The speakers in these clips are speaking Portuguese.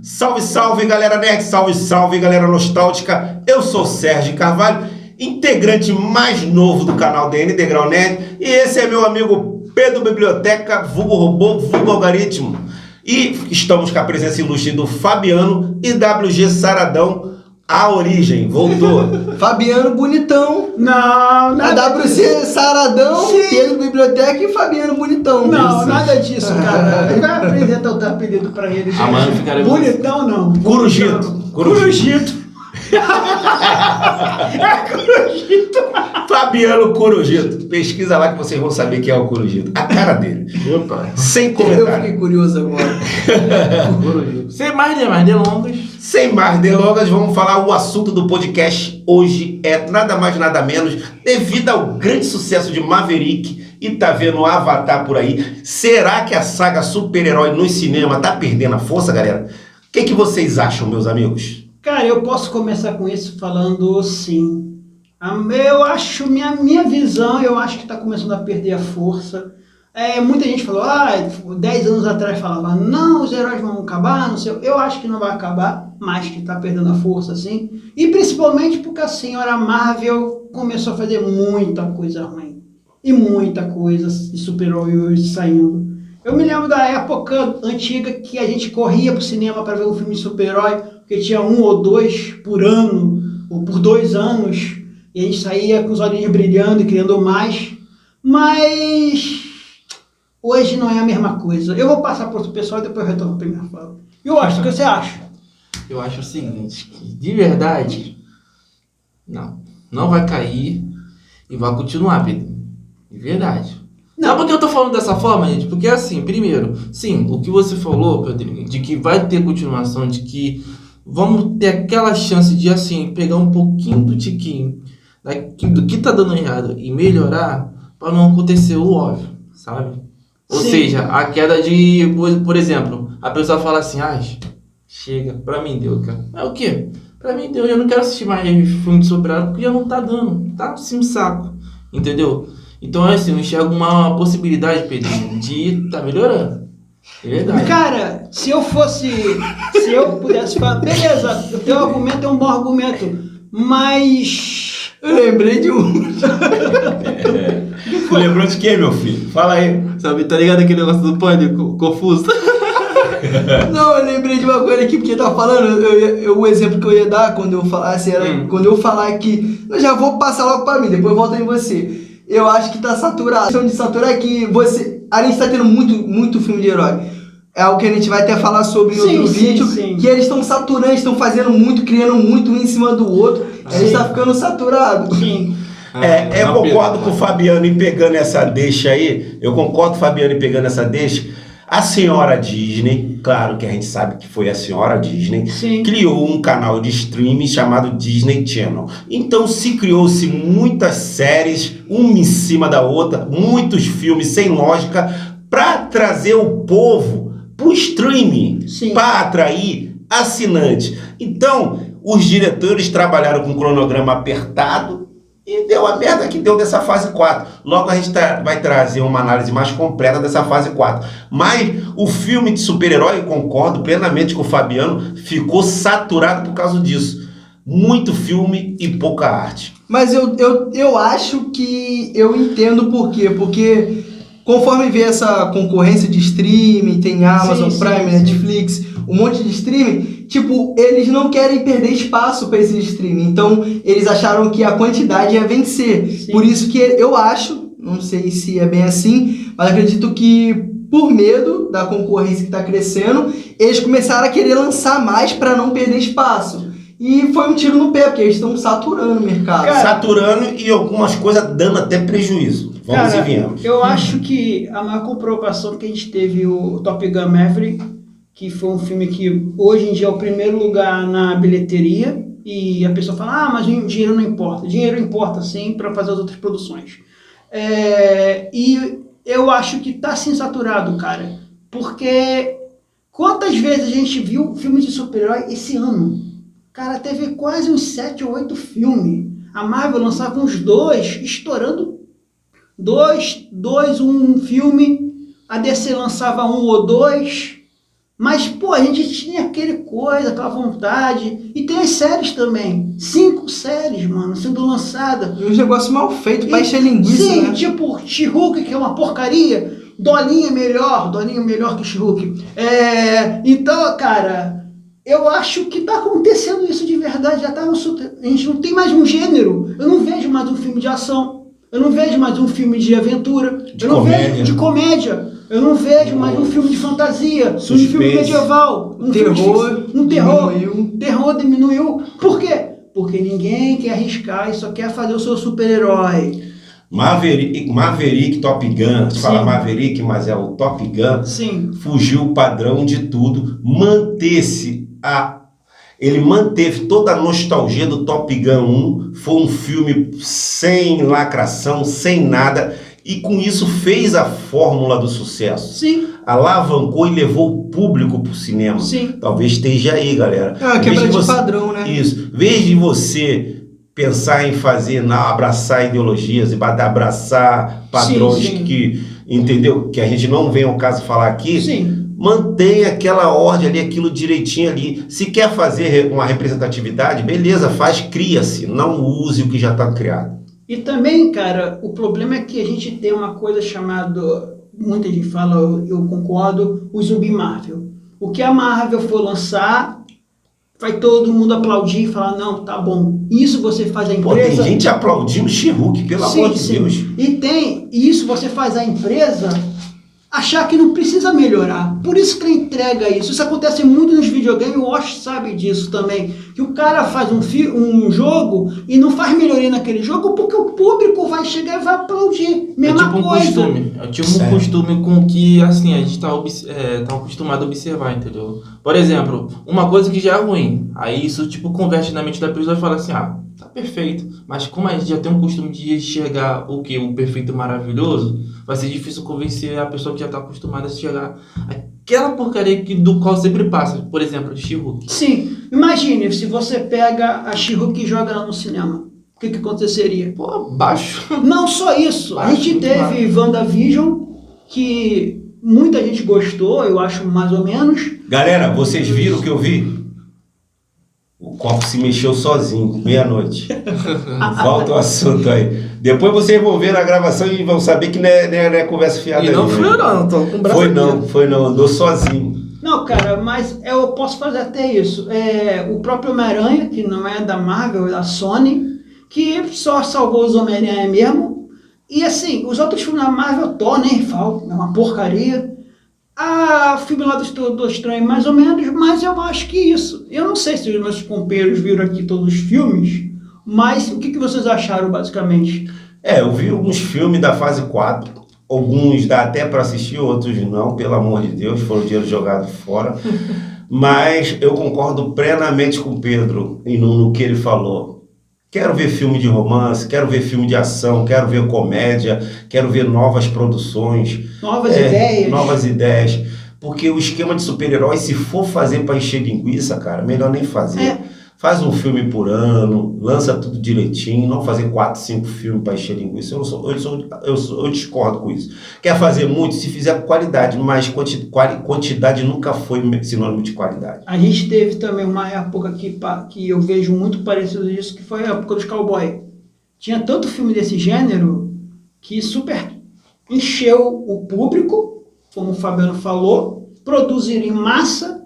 Salve, salve, galera nerd, salve, salve, galera nostálgica. Eu sou Sérgio Carvalho, integrante mais novo do canal DN Degrau Nerd, e esse é meu amigo Pedro Biblioteca, vulgo robô, vulgo algoritmo. E estamos com a presença ilustre do Fabiano e WG Saradão, a origem, voltou. Fabiano Bonitão. Não, nada A WC Saradão, Sim. Pedro Biblioteca e Fabiano Bonitão. Não, Isso. nada disso, cara. Ele vai apresentar o apelido pra ele. Amanhã ficaremos... Bonitão, não. Corujito. Corujito. É Corujito. Fabiano Corujito. Pesquisa lá que vocês vão saber quem é o Corujito. A cara dele. Opa. Sem Eu comentário. fiquei curioso agora. Sem mais delongas. Sem mais delongas, vamos falar o assunto do podcast hoje é nada mais nada menos, devido ao grande sucesso de Maverick e tá vendo Avatar por aí. Será que a saga super-herói no cinema tá perdendo a força, galera? O que vocês acham, meus amigos? Cara, eu posso começar com isso falando sim. Eu acho, minha visão, eu acho que tá começando a perder a força. Muita gente falou, 10 anos atrás falava, não, os heróis vão acabar, não sei. Eu acho que não vai acabar, mas que tá perdendo a força, sim. E principalmente porque a senhora Marvel começou a fazer muita coisa ruim. E muita coisa de super-herói saindo. Eu me lembro da época antiga que a gente corria pro cinema para ver um filme de super-herói, porque tinha um ou dois por ano, ou por 2 anos, e a gente saía com os olhinhos brilhando e querendo mais. Mas hoje não é a mesma coisa. Eu vou passar para outro pessoal e depois eu retorno para minha fala. E eu acho, o que você acha? Eu acho o seguinte, que de verdade, não vai cair e vai continuar, Pedro. De verdade. Sabe por que eu tô falando dessa forma, gente? Porque assim, primeiro, sim, o que você falou, Pedrinho, de que vai ter continuação, de que vamos ter aquela chance de, assim, pegar um pouquinho do tiquinho do que tá dando errado e melhorar para não acontecer o óbvio, sabe? Ou Sim. seja, a queda de, por exemplo, a pessoa fala assim, chega, pra mim deu, cara. É o quê? Pra mim deu, eu não quero assistir mais filme de super-herói porque já não tá dando, tá assim um saco, entendeu? Então, assim, eu enxergo uma possibilidade, Pedrinho, de tá melhorando. É verdade. Cara, se eu pudesse falar, beleza, o teu argumento é um bom argumento, mas Eu lembrei de um. Tu lembrou de quem, meu filho? Fala aí. Sabe, tá ligado aquele negócio do pânico, confuso? Não, eu lembrei de uma coisa aqui, porque tá falando, o exemplo que eu ia dar quando eu falasse era quando eu falar que. Eu já vou passar logo pra mim, depois volta em você. Eu acho que tá saturado. A questão de saturar é que a gente tá tendo muito filme de herói. É algo que a gente vai até falar sobre em outro vídeo. Sim. Que eles estão saturando, estão fazendo muito, criando muito um em cima do outro. A gente tá ficando saturado. sim. Eu concordo com o Fabiano em pegando essa deixa aí. Eu concordo com o Fabiano em pegando essa deixa. A senhora Disney, claro que a gente sabe que foi a senhora Disney, Sim. criou um canal de streaming chamado Disney Channel. Então criou-se muitas séries, uma em cima da outra, muitos filmes sem lógica, para trazer o povo pro streaming, Sim. para atrair assinantes. Então, os diretores trabalharam com um cronograma apertado, e deu a merda que deu dessa fase 4. Logo a gente vai trazer uma análise mais completa dessa fase 4. Mas o filme de super-herói, concordo plenamente com o Fabiano, ficou saturado por causa disso. Muito filme e pouca arte. Mas eu acho que eu entendo por quê. Porque conforme vê essa concorrência de streaming, tem Amazon Prime, Netflix, um monte de streaming, tipo, eles não querem perder espaço para esse streaming. Então, eles acharam que a quantidade ia vencer. Sim. Por isso que eu acho, não sei se é bem assim, mas acredito que por medo da concorrência que está crescendo, eles começaram a querer lançar mais para não perder espaço. E foi um tiro no pé, porque eles estão saturando o mercado. Cara, saturando e algumas coisas dando até prejuízo. Vamos e viemos. Eu acho que a maior comprovação que a gente teve o Top Gun Maverick, que foi um filme que hoje em dia é o primeiro lugar na bilheteria, e a pessoa fala, mas o dinheiro não importa. Dinheiro importa sim para fazer as outras produções. E eu acho que tá sim saturado, cara, porque quantas vezes a gente viu filmes de super-herói esse ano? Cara, teve quase uns 7 ou 8 filmes. A Marvel lançava uns 2, estourando um filme, a DC lançava 1 ou 2, mas, pô, a gente tinha aquela vontade. E tem as séries também. 5 séries, mano, sendo lançadas. E um negócio mal feito pra encher linguiça, sim, né? tipo She-Hulk, que é uma porcaria. Dolinha melhor que She-Hulk. Então, cara, eu acho que tá acontecendo isso de verdade. Já tá a gente não tem mais um gênero. Eu não vejo mais um filme de ação. Eu não vejo mais um filme de aventura. Vejo de comédia. Eu não vejo mais um filme de fantasia, Suspense. um filme medieval, um terror. Terror diminuiu. Por quê? Porque ninguém quer arriscar e só quer fazer o seu super-herói. Maverick Top Gun, se fala Maverick, mas é o Top Gun. Sim. Fugiu o padrão de tudo, ele manteve toda a nostalgia do Top Gun 1, foi um filme sem lacração, sem nada, e com isso fez a fórmula do sucesso. Sim. Alavancou e levou o público pro cinema. Sim. Talvez esteja aí, galera. É uma quebra de padrão, né? Isso. Em vez de você pensar em abraçar ideologias e abraçar padrões que, entendeu? Que a gente não vem ao caso falar aqui. Sim. Mantenha aquela ordem ali, aquilo direitinho ali. Se quer fazer uma representatividade, beleza, cria-se. Não use o que já está criado. E também, cara, o problema é que a gente tem uma coisa chamada, muita gente fala, eu concordo, o zumbi Marvel. O que a Marvel for lançar, vai todo mundo aplaudir e falar, não, tá bom. Isso você faz a empresa... Pô, tem gente aplaudindo She-Hulk, pelo amor de Deus. E isso você faz a empresa achar que não precisa melhorar. Por isso que ela entrega isso. Isso acontece muito nos videogames, o Wash sabe disso também. Que o cara faz um jogo e não faz melhoria naquele jogo porque o público vai chegar e vai aplaudir. Mesma coisa. É tipo um costume com que, assim, a gente tá acostumado a observar, entendeu? Por exemplo, uma coisa que já é ruim, aí isso, tipo, converte na mente da pessoa e fala assim, tá perfeito. Mas como a gente já tem um costume de enxergar o perfeito maravilhoso, vai ser difícil convencer a pessoa que já tá acostumada a enxergar aquela porcaria do qual sempre passa. Por exemplo, de She-Hulk. Sim. Imagine, se você pega a She-Hulk e joga ela no cinema. O que aconteceria? Pô, baixo. Não só isso. A gente teve WandaVision, que muita gente gostou, eu acho mais ou menos. Galera, vocês viram o que eu vi? O copo se mexeu sozinho, meia-noite. Volta o assunto aí. Depois vocês vão ver na gravação e vão saber que não é conversa fiada. E não fui eu não, tô com o braço Foi não, andou sozinho. Não, cara, mas eu posso fazer até isso. O próprio Homem-Aranha, que não é da Marvel, é da Sony, que só salvou os Homem-Aranha mesmo. E assim, os outros filmes da Marvel, Thor, nem falo, é uma porcaria. O filme lá do Estranho, mais ou menos, mas eu acho que isso. Eu não sei se os meus companheiros viram aqui todos os filmes, mas o que vocês acharam, basicamente? Eu vi alguns filmes da fase 4, alguns dá até para assistir, outros não, pelo amor de Deus, foram dinheiro jogado fora. Mas eu concordo plenamente com o Pedro no que ele falou. Quero ver filme de romance, quero ver filme de ação, quero ver comédia, quero ver novas produções. Novas ideias. Porque o esquema de super-heróis, se for fazer para encher linguiça, cara, melhor nem fazer. Faz um filme por ano, lança tudo direitinho, não fazer 4, 5 filmes para encher linguiça. Eu discordo com isso. Quer fazer muito? Se fizer com qualidade, mas quantidade nunca foi sinônimo de qualidade. A gente teve também uma época que eu vejo muito parecido isso, que foi a época dos cowboys. Tinha tanto filme desse gênero que super encheu o público, como o Fabiano falou, produziram em massa,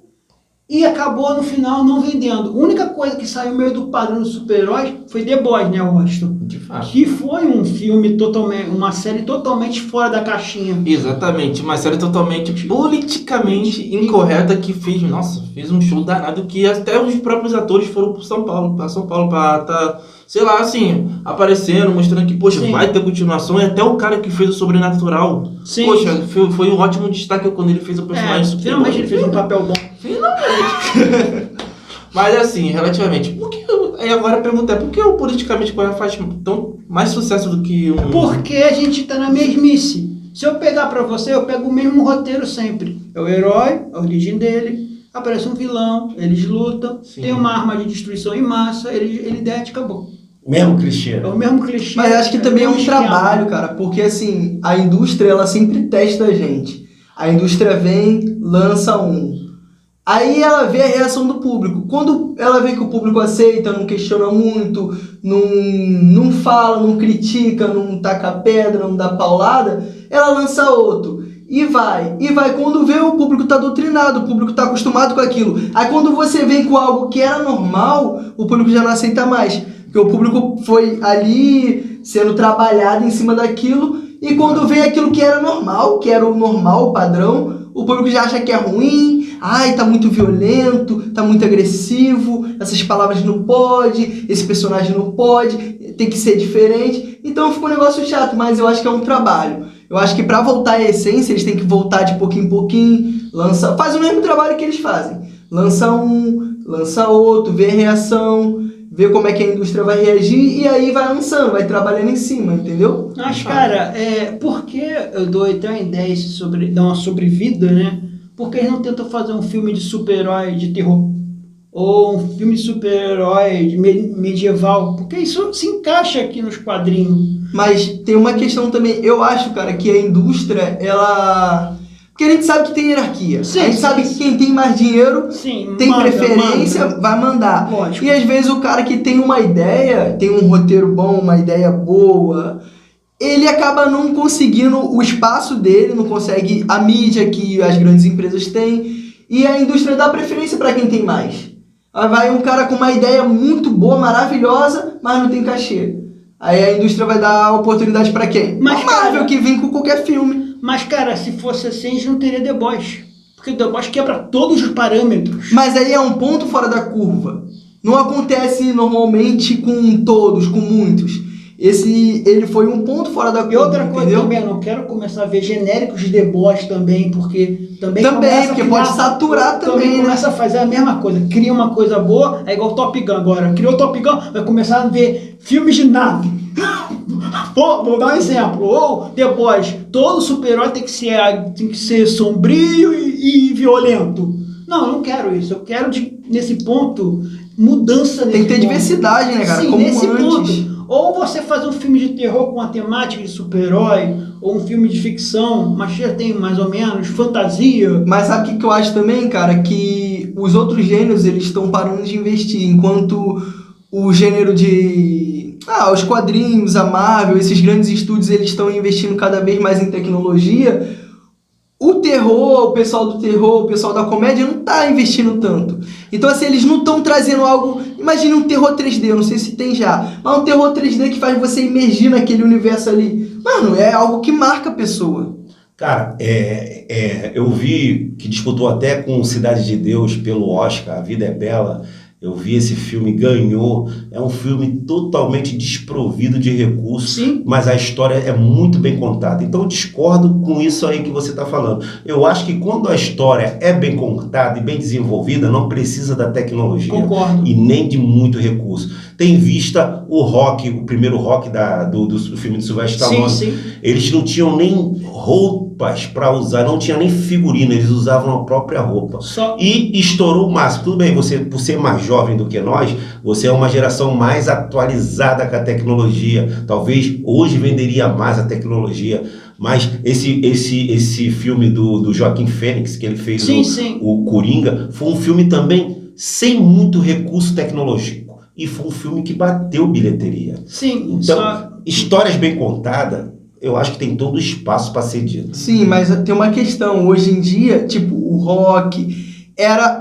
e acabou no final não vendendo. A única coisa que saiu meio do padrão dos super-heróis foi The Boys, né, Washington? De fato. Que foi um filme uma série totalmente fora da caixinha. Exatamente, uma série totalmente politicamente incorreta que fez um show danado que até os próprios atores foram para São Paulo para tá, sei lá, assim, aparecendo, mostrando que, poxa, vai ter continuação, e até o cara que fez o Sobrenatural. Sim. Poxa, foi um ótimo destaque quando ele fez o personagem. Finalmente ele fez um papel bom. Finalmente. Mas assim, relativamente, aí agora a pergunta é, por que o politicamente correto faz mais sucesso do que um... Porque a gente tá na mesmice. Se eu pegar pra você, eu pego o mesmo roteiro sempre. É o herói, a origem dele, aparece um vilão, eles lutam, tem uma arma de destruição em massa, ele derrete, acabou. O mesmo clichê. É o mesmo clichê. Mas acho que também é um o mesmo esquema. trabalho, cara, porque assim, a indústria, ela sempre testa a gente. A indústria vem, lança um. Aí ela vê a reação do público. Quando ela vê que o público aceita, não questiona muito, não fala, não critica, não taca pedra, não dá paulada, ela lança outro. E vai. Quando vê, o público tá doutrinado, o público tá acostumado com aquilo. Aí quando você vem com algo que era normal, o público já não aceita mais. Porque o público foi ali sendo trabalhado em cima daquilo, e quando vem aquilo que era normal, que era o normal, o padrão, o público já acha que é ruim, ai, tá muito violento, tá muito agressivo, essas palavras não pode, esse personagem não pode, tem que ser diferente. Então fica um negócio chato, mas eu acho que é um trabalho. Eu acho que pra voltar à essência, eles têm que voltar de pouquinho em pouquinho, faz o mesmo trabalho que eles fazem. Lança um, lança outro, vê a reação, vê como é que a indústria vai reagir e aí vai lançando, vai trabalhando em cima, entendeu? Mas, cara, por que eu dou até uma ideia sobre dar uma sobrevida, né? Porque eles não tentam fazer um filme de super-herói de terror ou um filme de super-herói de medieval, porque isso se encaixa aqui nos quadrinhos. Mas tem uma questão também, eu acho, cara, que a indústria, ela... Porque a gente sabe que tem hierarquia. Sim, a gente sabe que quem tem mais dinheiro tem preferência, vai mandar. Lógico. E às vezes o cara que tem uma ideia, tem um roteiro bom, uma ideia boa, ele acaba não conseguindo o espaço dele, não consegue a mídia que as grandes empresas têm, e a indústria dá preferência para quem tem mais. Aí vai um cara com uma ideia muito boa, maravilhosa, mas não tem cachê. Aí a indústria vai dar oportunidade para quem? Mas, a Marvel, cara, que vem com qualquer filme. Mas, cara, se fosse assim, a gente não teria The Boys. Porque The Boys quebra todos os parâmetros. Mas aí é um ponto fora da curva. Não acontece normalmente com todos, com muitos. Ele foi um ponto fora da curva. E outra coisa entendeu? também, eu não quero começar a ver genéricos de The Boys também, porque também porque pode saturar também, né? Começa a fazer a mesma coisa, cria uma coisa boa, é igual Top Gun agora. Criou Top Gun, vai começar a ver filmes de nave. Vou dar um exemplo. Ou The Boys, todo super-herói tem que ser sombrio e violento. Não, eu não quero isso. Eu quero, nesse ponto, mudança nesse Tem que ter ponto. diversidade, né, cara? Sim, Como nesse antes. ponto. Ou você faz um filme de terror com a temática de super-herói, ou um filme de ficção, mas já tem mais ou menos fantasia. Mas sabe o que eu acho também, cara? Que os outros gêneros, eles estão parando de investir, enquanto o gênero de... os quadrinhos, a Marvel, esses grandes estúdios, eles estão investindo cada vez mais em tecnologia. O terror, o pessoal do terror, o pessoal da comédia não tá investindo tanto. Então, assim, eles não estão trazendo algo... Imagine um terror 3D, eu não sei se tem já, mas um terror 3D que faz você imergir naquele universo ali. Mano, é algo que marca a pessoa. Cara, eu vi que disputou até com Cidade de Deus pelo Oscar, A Vida é Bela. Eu vi esse filme, ganhou. É um filme totalmente desprovido de recursos, Sim. mas a história é muito bem contada. Então eu discordo com isso aí que você está falando. Eu acho que quando a história é bem contada e bem desenvolvida, não precisa da tecnologia. Concordo. E nem de muito recurso. Tem vista o Rock, o primeiro Rock do filme de Sylvester Stallone. Sim, sim. Eles não tinham nem roupas para usar, não tinha nem figurino, eles usavam a própria roupa. E estourou o máximo. Tudo bem, você, por ser mais jovem do que nós, você é uma geração mais atualizada com a tecnologia. Talvez hoje venderia mais a tecnologia. Mas esse filme do Joaquim Fênix, que ele fez o Coringa, foi um filme também sem muito recurso tecnológico. E foi um filme que bateu bilheteria. Sim. Então, histórias bem contadas, eu acho que tem todo o espaço para ser dito. Sim, mas tem uma questão. Hoje em dia, tipo, o rock era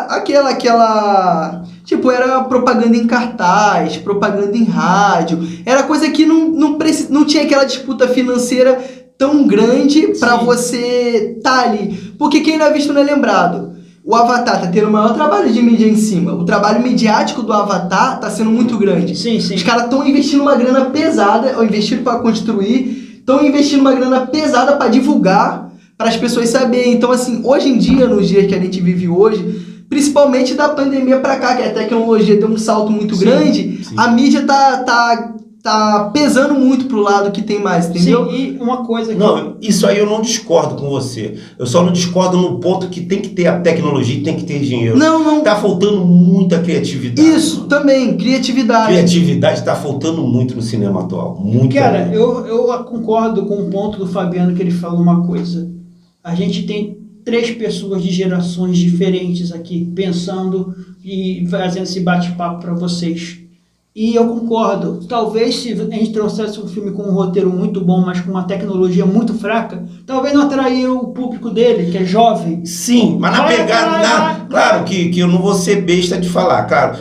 aquela... Tipo, era propaganda em cartaz, propaganda em rádio. Era coisa que não tinha aquela disputa financeira tão grande para você tá ali. Porque quem não é visto não é lembrado. O Avatar tá tendo o maior trabalho de mídia em cima. O trabalho midiático do Avatar tá sendo muito grande. Sim, sim. Os caras estão investindo uma grana pesada, ou investindo para construir, estão investindo uma grana pesada para divulgar, para as pessoas saberem. Então, assim, hoje em dia, nos dias que a gente vive hoje, principalmente da pandemia para cá, que a tecnologia deu um salto muito grande, a mídia tá tá pesando muito pro lado que tem mais, entendeu? Sim, e uma coisa que... Não, isso aí eu não discordo com você. Eu só não discordo no ponto que tem que ter a tecnologia e tem que ter dinheiro. Não. Tá faltando muita criatividade. Isso, também, criatividade. Criatividade tá faltando muito no cinema atual. Muito. Cara, eu concordo com o ponto do Fabiano que ele falou uma coisa. A gente tem 3 pessoas de gerações diferentes aqui, pensando e fazendo esse bate-papo para vocês. E eu concordo. Talvez se a gente trouxesse um filme com um roteiro muito bom, mas com uma tecnologia muito fraca, talvez não atraria o público dele, que é jovem. Sim, mas na pegada... Claro que eu não vou ser besta de falar, cara.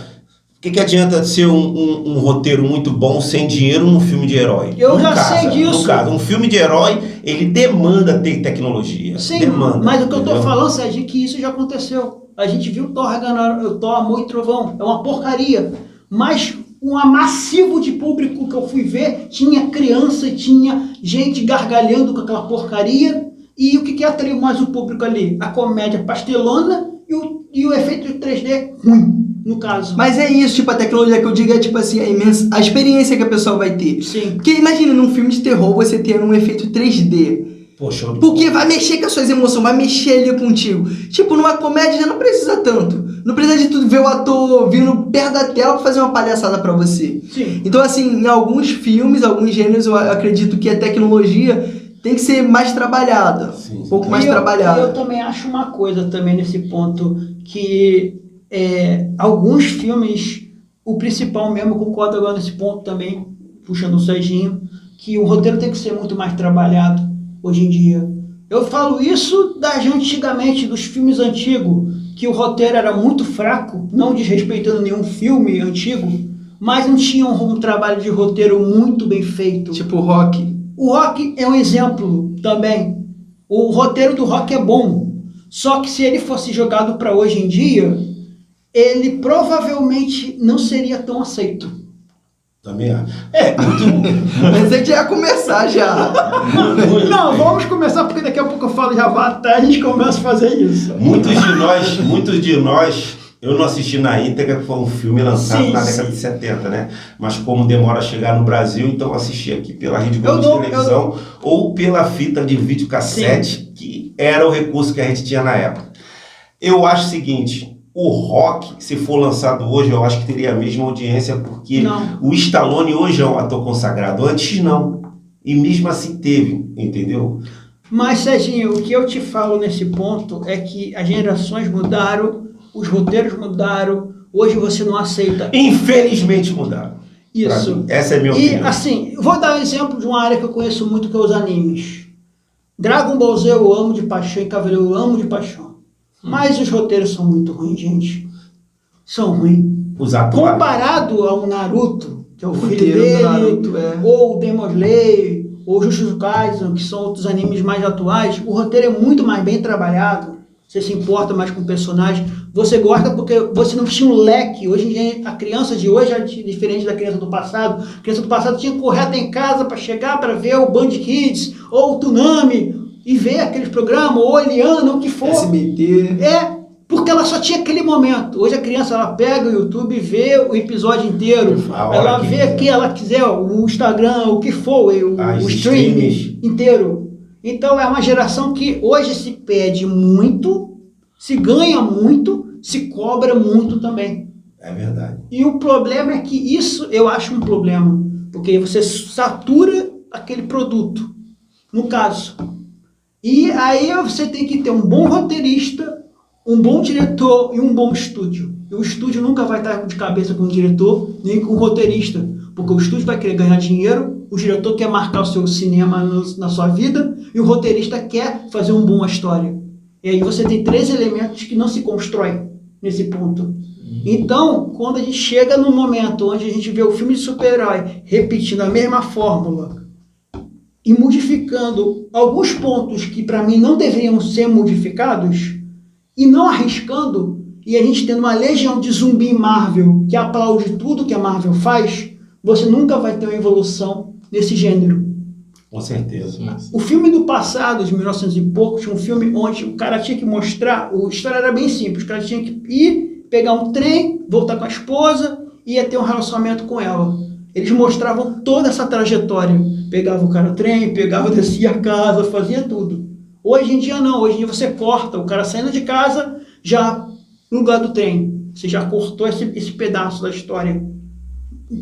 O que adianta ser um roteiro muito bom sem dinheiro num filme de herói? Eu já sei disso. No caso, um filme de herói, ele demanda ter tecnologia. Sim, demanda, mas o que eu tô entendeu? falando, Sérgio, é que isso já aconteceu. A gente viu Thor Amor e Trovão. É uma porcaria. Mas um massivo de público que eu fui ver, tinha criança, tinha gente gargalhando com aquela porcaria. E o que atraiu mais o público ali? A comédia pastelona e o efeito de 3D ruim, no caso. Mas é isso, tipo, a tecnologia que eu digo é tipo assim, a experiência que a pessoa vai ter. Sim. Porque imagina num filme de terror você ter um efeito 3D. Poxa, Porque vai mexer com as suas emoções, vai mexer ali contigo. Tipo, numa comédia já não precisa tanto. Não precisa de tudo ver o ator vindo perto da tela pra fazer uma palhaçada pra você. Sim. Então, assim, em alguns filmes, alguns gêneros, eu acredito que a tecnologia tem que ser mais trabalhada. Sim. Um pouco mais E trabalhada. eu também acho uma coisa também nesse ponto, que alguns filmes, o principal mesmo, concordo agora nesse ponto também, puxando o Serginho, que o roteiro tem que ser muito mais trabalhado hoje em dia. Eu falo isso de antigamente, dos filmes antigos, que o roteiro era muito fraco, não desrespeitando nenhum filme antigo, mas não tinha um trabalho de roteiro muito bem feito. Tipo Rock. O Rock é um exemplo também. O roteiro do Rock é bom, só que se ele fosse jogado para hoje em dia, ele provavelmente não seria tão aceito. Também acho. Muito... Mas a gente ia começar já. Não, vamos começar porque daqui a pouco eu falo já até a gente começa a fazer isso. Muitos de nós, eu não assisti na íntegra, que foi um filme lançado na década de 70, né? Mas como demora a chegar no Brasil, então eu assisti aqui pela Rede Globo de televisão ou pela fita de videocassete, que era o recurso que a gente tinha na época. Eu acho o seguinte... O Rock, se for lançado hoje, eu acho que teria a mesma audiência, porque o Stallone hoje é um ator consagrado. Antes não. E mesmo assim teve, entendeu? Mas, Serginho, o que eu te falo nesse ponto é que as gerações mudaram, os roteiros mudaram, hoje você não aceita. Infelizmente mudaram. Isso. Essa é a minha opinião. E assim, vou dar um exemplo de uma área que eu conheço muito, que é os animes. Dragon Ball Z eu amo de paixão e Cavaleiro eu amo de paixão. Mas os roteiros são muito ruins, gente. São ruins. Os atuais. Comparado ao Naruto, que é o filho roteiro do dele, Naruto, ou o Demon Slayer, ou Jujutsu Kaisen, que são outros animes mais atuais, o roteiro é muito mais bem trabalhado. Você se importa mais com o personagem. Você gosta porque você não tinha um leque. Hoje em dia, a criança de hoje é diferente da criança do passado. A criança do passado tinha que correr até em casa para chegar para ver o Band Kids, ou o Toonami, e ver aqueles programas, ou Eliana, o que for. SBT. Porque ela só tinha aquele momento. Hoje a criança, ela pega o YouTube e vê o episódio inteiro. Ela vê o que ela quiser, o Instagram, o que for, o streaming inteiro. Então é uma geração que hoje se pede muito, se ganha muito, se cobra muito também. É verdade. E o problema é que isso eu acho um problema. Porque você satura aquele produto. No caso... E aí você tem que ter um bom roteirista, um bom diretor e um bom estúdio. E o estúdio nunca vai estar de cabeça com o diretor, nem com o roteirista. Porque o estúdio vai querer ganhar dinheiro, o diretor quer marcar o seu cinema na sua vida, e o roteirista quer fazer uma boa história. E aí você tem 3 elementos que não se constroem nesse ponto. Então, quando a gente chega num momento onde a gente vê o filme de super-herói repetindo a mesma fórmula, e modificando alguns pontos que para mim não deveriam ser modificados, e não arriscando, e a gente tendo uma legião de zumbi Marvel que aplaude tudo que a Marvel faz, você nunca vai ter uma evolução nesse gênero. Com certeza. O filme do passado, de 1900 e pouco, tinha um filme onde o cara tinha que mostrar, a história era bem simples, o cara tinha que ir, pegar um trem, voltar com a esposa e ia ter um relacionamento com ela. Eles mostravam toda essa trajetória. Pegava o cara no trem, descia a casa, fazia tudo. Hoje em dia não, hoje em dia você corta, o cara saindo de casa, já no lugar do trem. Você já cortou esse pedaço da história.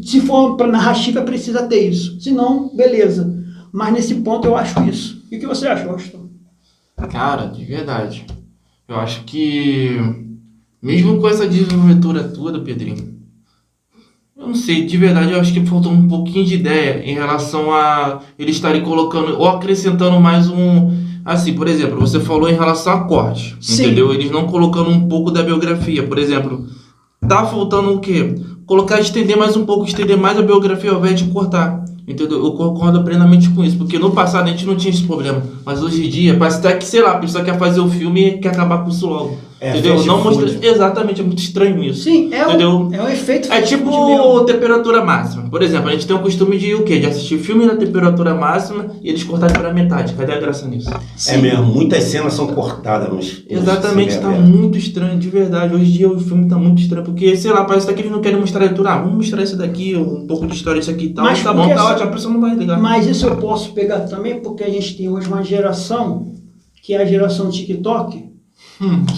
Se for para narrativa, precisa ter isso. Se não, beleza. Mas nesse ponto eu acho isso. E o que você acha, Washington? Cara, de verdade. Eu acho que, mesmo com essa desenvoltura toda, Pedrinho, eu não sei, de verdade, eu acho que faltou um pouquinho de ideia em relação a eles estarem colocando ou acrescentando mais um. Assim, por exemplo, você falou em relação a corte, Sim. entendeu? Eles não colocando um pouco da biografia, por exemplo. Tá faltando o quê? Colocar, estender mais um pouco, estender mais a biografia ao invés de cortar. Entendeu? Eu concordo plenamente com isso, porque no passado a gente não tinha esse problema, mas hoje em dia parece até que, sei lá, a pessoa quer fazer o filme e quer acabar com isso logo. Entendeu? Não mostra. Exatamente, é muito estranho isso. Sim, entendeu? É um efeito. É tipo temperatura máxima. Por exemplo, a gente tem o costume de o quê? De assistir filme na temperatura máxima e eles cortarem pela metade. Cadê a graça nisso? É mesmo, muitas cenas são cortadas. Exatamente, tá muito estranho, de verdade. Hoje em dia o filme tá muito estranho, porque, sei lá, parece que eles não querem mostrar a leitura. Vamos mostrar isso daqui, um pouco de história, isso aqui e tal. Mas tá bom, tá ótimo, a pessoa não vai ligar. Mas isso eu posso pegar também, porque a gente tem hoje uma geração, que é a geração TikTok,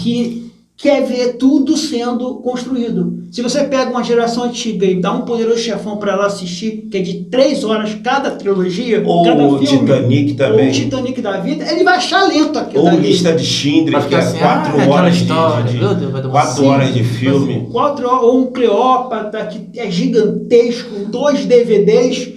que quer ver tudo sendo construído. Se você pega uma geração antiga e dá um Poderoso Chefão para ela assistir, que é de 3 horas cada trilogia, ou cada o filme, Titanic também. ou o Titanic da vida, ele vai achar lento aquilo Ou dali. Lista de Schindler, que é assim, 4 horas história. de Meu Deus, vai dar 4 horas de filme. 4 horas, ou um Cleópatra, que é gigantesco, 2 DVDs,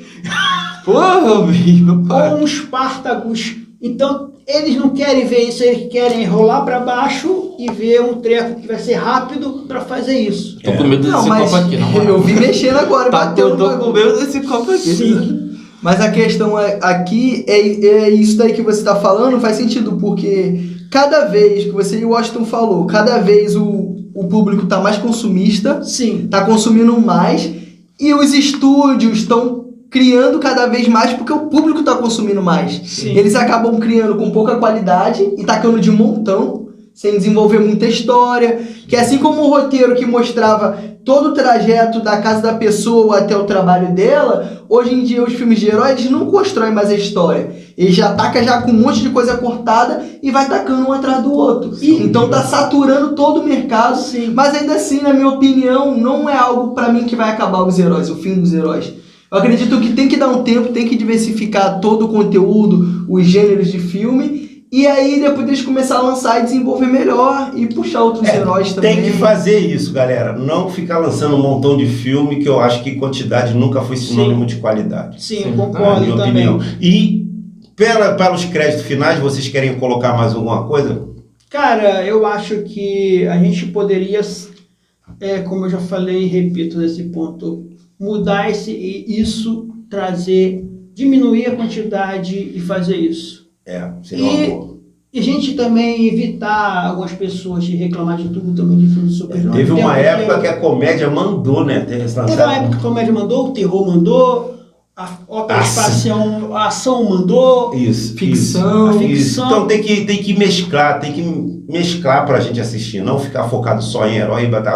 Porra, bicho, ou uns Spartacus. Então, eles não querem ver isso, eles querem rolar para baixo e ver um treco que vai ser rápido para fazer isso. Tô com medo desse Não, mas copo aqui, não. eu vim mexendo agora e bateu no Tô com bagulho. medo desse copo aqui. Sim. Mas a questão aqui é isso daí que você está falando, faz sentido, porque cada vez que você e o Washington falou, cada vez o público está mais consumista, Sim. está consumindo mais, e os estúdios estão criando cada vez mais porque o público está consumindo mais. Sim. Eles acabam criando com pouca qualidade e tacando de montão, sem desenvolver muita história, que assim como o roteiro que mostrava todo o trajeto da casa da pessoa até o trabalho dela, hoje em dia os filmes de heróis eles não constroem mais a história. Eles já atacam já com um monte de coisa cortada e vai tacando um atrás do outro. Então tá saturando todo o mercado. Sim. Mas ainda assim, na minha opinião, não é algo pra mim que vai acabar os heróis, o fim dos heróis. Eu acredito que tem que dar um tempo, tem que diversificar todo o conteúdo, os gêneros de filme, e aí depois eles começar a lançar e desenvolver melhor e puxar outros heróis também. Tem que fazer isso, galera. Não ficar lançando um montão de filme, que eu acho que quantidade nunca foi sinônimo de qualidade. Sim, Sim. concordo Na minha também. opinião. E pelos créditos finais, vocês querem colocar mais alguma coisa? Cara, eu acho que a gente poderia, como eu já falei e repito nesse ponto, mudar isso, diminuir a quantidade e fazer isso. Seria uma boa. E a gente também evitar algumas pessoas de reclamar de tudo também de filme de super-herói. Teve uma época que a comédia mandou, né? Teve uma época que a comédia mandou, o terror mandou, a ópera espacial, a ação mandou. Isso. Ficção. A ficção. Então tem que mesclar pra gente assistir, não ficar focado só em herói, botar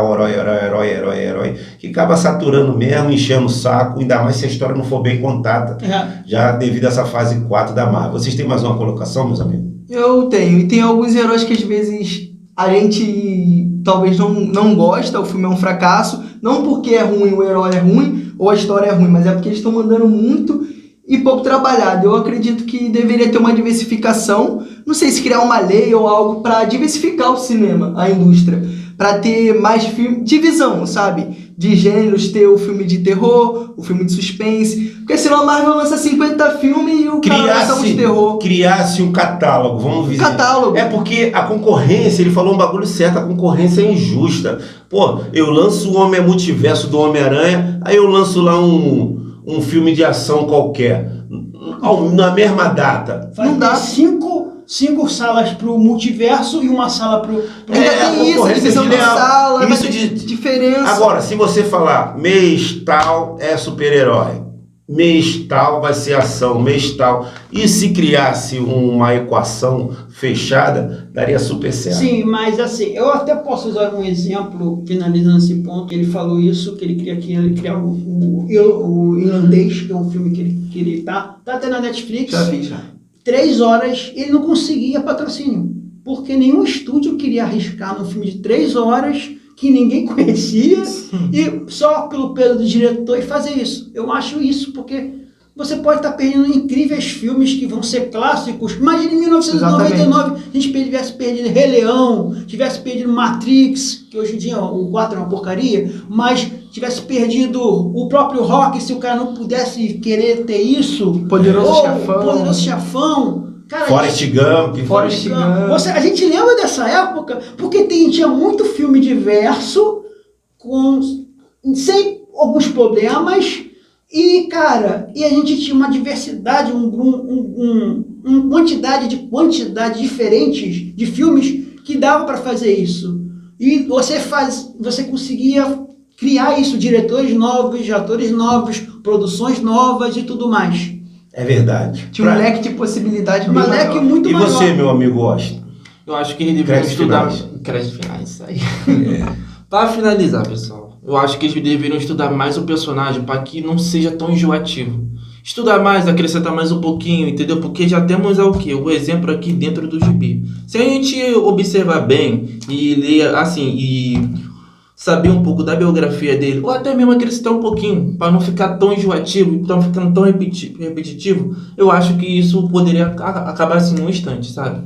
herói, que acaba saturando mesmo, enchendo o saco, ainda mais se a história não for bem contada, já devido a essa fase 4 da Marvel. Vocês têm mais uma colocação, meus amigos? Eu tenho, e tem alguns heróis que às vezes a gente talvez não gosta, o filme é um fracasso, não porque é ruim, o herói é ruim, ou a história é ruim, mas é porque eles estão mandando muito e pouco trabalhado. Eu acredito que deveria ter uma diversificação, não sei se criar uma lei ou algo para diversificar o cinema, a indústria, para ter mais filme, divisão, sabe? De gêneros, ter o filme de terror, o filme de suspense, porque senão a Marvel lança 50 filmes e o cara lança um de terror. Criasse um catálogo, vamos dizer. Catálogo. É porque a concorrência, ele falou um bagulho certo, a concorrência é injusta. Pô, eu lanço o Homem Multiverso do Homem-Aranha, aí eu lanço lá um filme de ação qualquer, na mesma data. Não dá 5 salas pro multiverso e uma sala pro... Ainda tem isso, divisão de sala, isso vai ter de diferença. Agora, se você falar mês tal é super-herói, mês tal vai ser ação, mês tal. E se criasse uma equação fechada, daria super certo. Sim, mas assim, eu até posso usar um exemplo, finalizando esse ponto. Ele falou isso, que ele queria criar o Irlandês, que é um filme que ele tá até na Netflix. Já vi, já. 3 horas, ele não conseguia patrocínio, porque nenhum estúdio queria arriscar num filme de 3 horas que ninguém conhecia e só pelo peso do diretor e fazer isso. Eu acho isso, porque você pode estar perdendo incríveis filmes que vão ser clássicos. Imagina em 1999, a gente tivesse perdido Rei Leão, tivesse perdido Matrix, que hoje em dia o 4 é uma porcaria, mas tivesse perdido o próprio Rock, se o cara não pudesse querer ter isso. Poderoso Chefão. Poderoso Chefão. Cara, Forrest Gump. Forrest Gump. A gente lembra dessa época porque tinha muito filme diverso, sem alguns problemas, e, cara, a gente tinha uma diversidade, uma quantidade diferentes de filmes que dava para fazer isso. E você conseguia criar isso, diretores novos, atores novos, produções novas e tudo mais. É verdade. Tinha um leque de possibilidade Um leque muito E maior. você, meu amigo Washington? Eu acho que eles deveriam estudar... Créditos finais, isso aí. Para finalizar, pessoal, eu acho que eles deveriam estudar mais o personagem para que não seja tão enjoativo. Estudar mais, acrescentar mais um pouquinho, entendeu? Porque já temos o quê? O exemplo aqui dentro do gibi. Se a gente observar bem e ler assim, e saber um pouco da biografia dele, ou até mesmo acrescentar um pouquinho, para não ficar tão enjoativo, não ficando tão repetitivo, eu acho que isso poderia acabar assim num instante, sabe?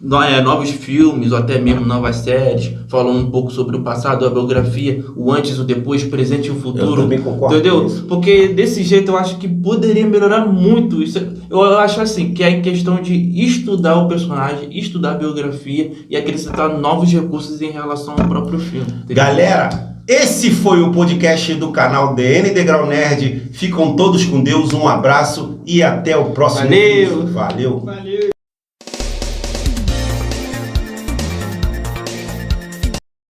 Novos filmes, ou até mesmo novas séries, falando um pouco sobre o passado, a biografia, o antes, o depois, o presente e o futuro. Eu também concordo. Entendeu? Com isso. Porque desse jeito eu acho que poderia melhorar muito. Eu acho assim, que é em questão de estudar o personagem, estudar a biografia e acrescentar novos recursos em relação ao próprio filme. Entendeu? Galera, esse foi o podcast do canal DN Degrau Nerd. Ficam todos com Deus, um abraço e até o próximo Valeu. vídeo. Valeu! Valeu!